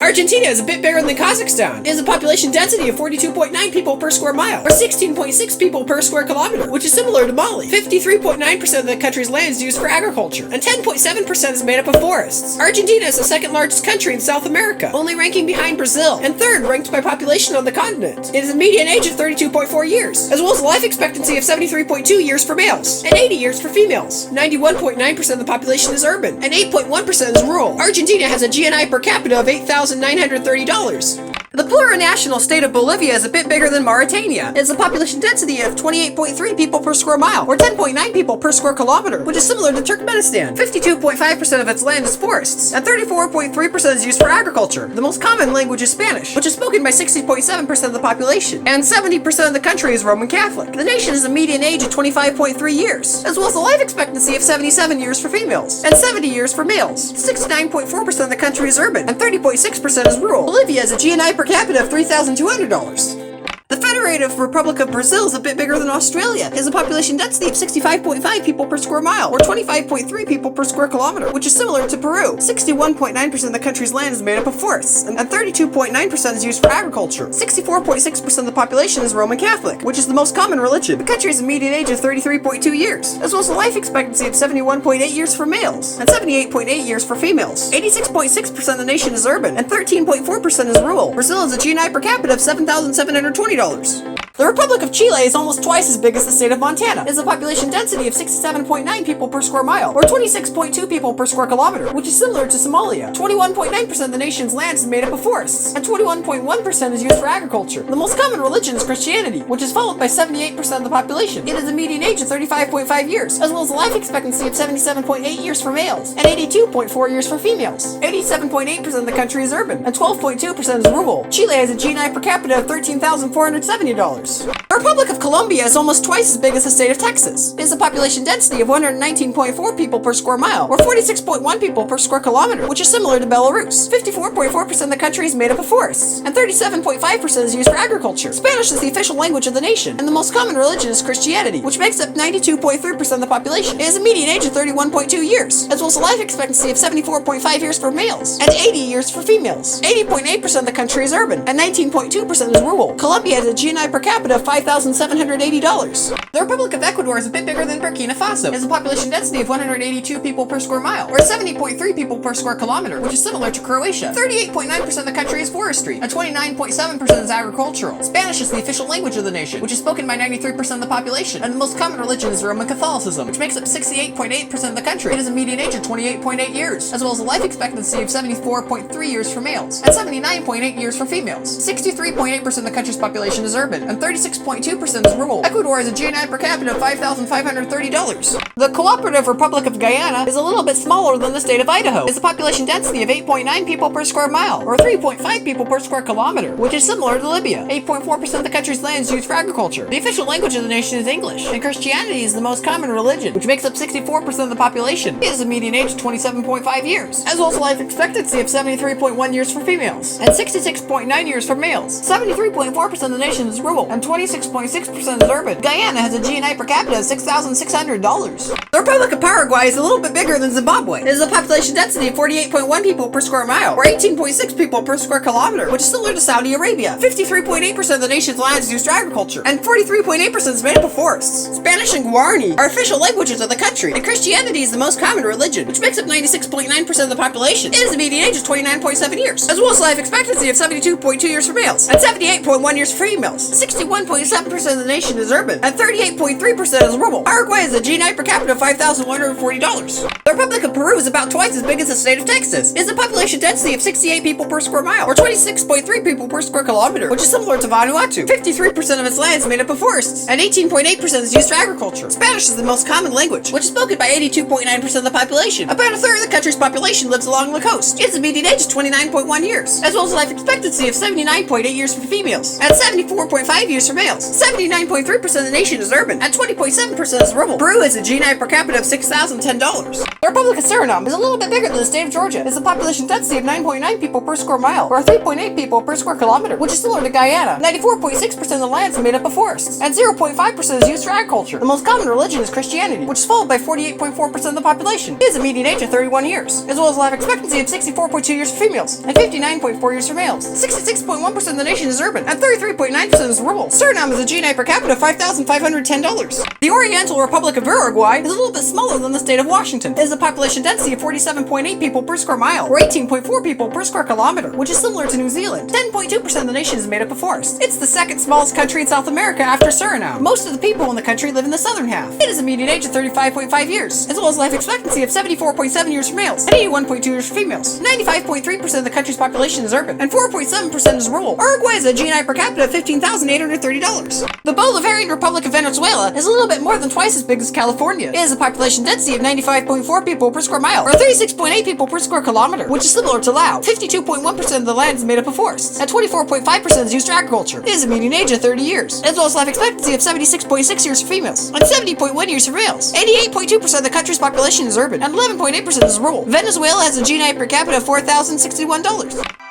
Argentina is a bit bigger than Kazakhstan. It has a population density of 42.9 people per square mile, or 16.6 people per square kilometer, which is similar to Mali. 53.9% of the country's land is used for agriculture, and 10.7% is made up of forests. Argentina is the second largest country in South America, only ranking behind Brazil, and third ranked by population on the continent. It has a median age of 32.4 years, as well as a life expectancy of 73.2 years for males, and 80 years for females. 91.9% of the population is urban, and 8.1% is rural. Argentina has a GNI per capita of $8,930. The plurinational state of Bolivia is a bit bigger than Mauritania. It has a population density of 28.3 people per square mile, or 10.9 people per square kilometer, which is similar to Turkmenistan. 52.5% of its land is forests, and 34.3% is used for agriculture. The most common language is Spanish, which is spoken by 60.7% of the population, and 70% of the country is Roman Catholic. The nation has a median age of 25.3 years, as well as a life expectancy of 77 years for females, and 70 years for males. 69.4% of the country is urban, and 30.6% is rural. Bolivia has a GNI per capita of $3,200. The Federative Republic of Brazil is a bit bigger than Australia. It has a population density of 65.5 people per square mile, or 25.3 people per square kilometer, which is similar to Peru. 61.9% of the country's land is made up of forests, and 32.9% is used for agriculture. 64.6% of the population is Roman Catholic, which is the most common religion. The country has a median age of 33.2 years, as well as a life expectancy of 71.8 years for males, and 78.8 years for females. 86.6% of the nation is urban, and 13.4% is rural. Brazil has a GNI per capita of $7,720. The Republic of Chile is almost twice as big as the state of Montana. It has a population density of 67.9 people per square mile, or 26.2 people per square kilometer, which is similar to Somalia. 21.9% of the nation's land is made up of forests, and 21.1% is used for agriculture. The most common religion is Christianity, which is followed by 78% of the population. It has a median age of 35.5 years, as well as a life expectancy of 77.8 years for males, and 82.4 years for females. 87.8% of the country is urban, and 12.2% is rural. Chile has a GNI per capita of $13,470. The Republic of Colombia is almost twice as big as the state of Texas. It has a population density of 119.4 people per square mile, or 46.1 people per square kilometer, which is similar to Belarus. 54.4% of the country is made up of forests, and 37.5% is used for agriculture. Spanish is the official language of the nation, and the most common religion is Christianity, which makes up 92.3% of the population. It has a median age of 31.2 years, as well as a life expectancy of 74.5 years for males, and 80 years for females. 80.8% of the country is urban, and 19.2% is rural. Colombia has a GNI per capita of $5,780. The Republic of Ecuador is a bit bigger than Burkina Faso. It has a population density of 182 people per square mile, or 70.3 people per square kilometer, which is similar to Croatia. 38.9% of the country is forestry, and 29.7% is agricultural. Spanish is the official language of the nation, which is spoken by 93% of the population, and the most common religion is Roman Catholicism, which makes up 68.8% of the country. It has a median age of 28.8 years, as well as a life expectancy of 74.3 years for males, and 79.8 years for females. 63.8% of the country's population is urban, and 36.2% is rural. Ecuador has a GNI per capita of $5,530. The Cooperative Republic of Guyana is a little bit smaller than the state of Idaho. It has a population density of 8.9 people per square mile, or 3.5 people per square kilometer, which is similar to Libya. 8.4% of the country's land is used for agriculture. The official language of the nation is English, and Christianity is the most common religion, which makes up 64% of the population. It has a median age of 27.5 years, as well as a life expectancy of 73.1 years for females, and 66.9 years for males. 73.4% of the nation is rural, and 26.6% is urban. Guyana has a GNI per capita of $6,600. The Republic of Paraguay is a little bit bigger than Zimbabwe. It has a population density of 48.1 people per square mile, or 18.6 people per square kilometer, which is similar to Saudi Arabia. 53.8% of the nation's land is used for agriculture, and 43.8% is made up of forests. Spanish and Guarani are official languages of the country, and Christianity is the most common religion, which makes up 96.9% of the population. It has a median age of 29.7 years, as well as a life expectancy of 72.2 years for males, and 78.1 years for females. 61.7% of the nation is urban, and 38.3% is rural. Paraguay has a GNI per capita of $5,140. The Republic of Peru is about twice as big as the state of Texas. It has a population density of 68 people per square mile, or 26.3 people per square kilometer, which is similar to Vanuatu. 53% of its land is made up of forests, and 18.8% is used for agriculture. Spanish is the most common language, which is spoken by 82.9% of the population. About a third of the country's population lives along the coast. It has a median age of 29.1 years, as well as a life expectancy of 79.8 years for females, and 74.5 used for males. 79.3% of the nation is urban, and 20.7% is rural. Peru has a GNI per capita of $6,010. The Republic of Suriname is a little bit bigger than the state of Georgia. It's a population density of 9.9 people per square mile, or 3.8 people per square kilometer, which is similar to Guyana. 94.6% of the land is made up of forests, and 0.5% is used for agriculture. The most common religion is Christianity, which is followed by 48.4% of the population. It has a median age of 31 years, as well as life expectancy of 64.2 years for females, and 59.4 years for males. 66.1% of the nation is urban, and 33.9% is rural. Suriname has a GNI per capita of $5,510. The Oriental Republic of Uruguay is a little bit smaller than the state of Washington. It has a population density of 47.8 people per square mile, or 18.4 people per square kilometer, which is similar to New Zealand. 10.2% of the nation is made up of forests. It's the second smallest country in South America after Suriname. Most of the people in the country live in the southern half. It has a median age of 35.5 years, as well as life expectancy of 74.7 years for males, and 81.2 years for females. 95.3% of the country's population is urban, and 4.7% is rural. Uruguay has a GNI per capita of $15,830. The Bolivarian Republic of Venezuela is a little bit more than twice as big as California. It has a population density of 95.4 people per square mile, or 36.8 people per square kilometer, which is similar to Laos. 52.1% of the land is made up of forests, and 24.5% is used for agriculture. It has a median age of 30 years, as well as life expectancy of 76.6 years for females, and 70.1 years for males. 88.2% of the country's population is urban, and 11.8% is rural. Venezuela has a GNI per capita of $4,061.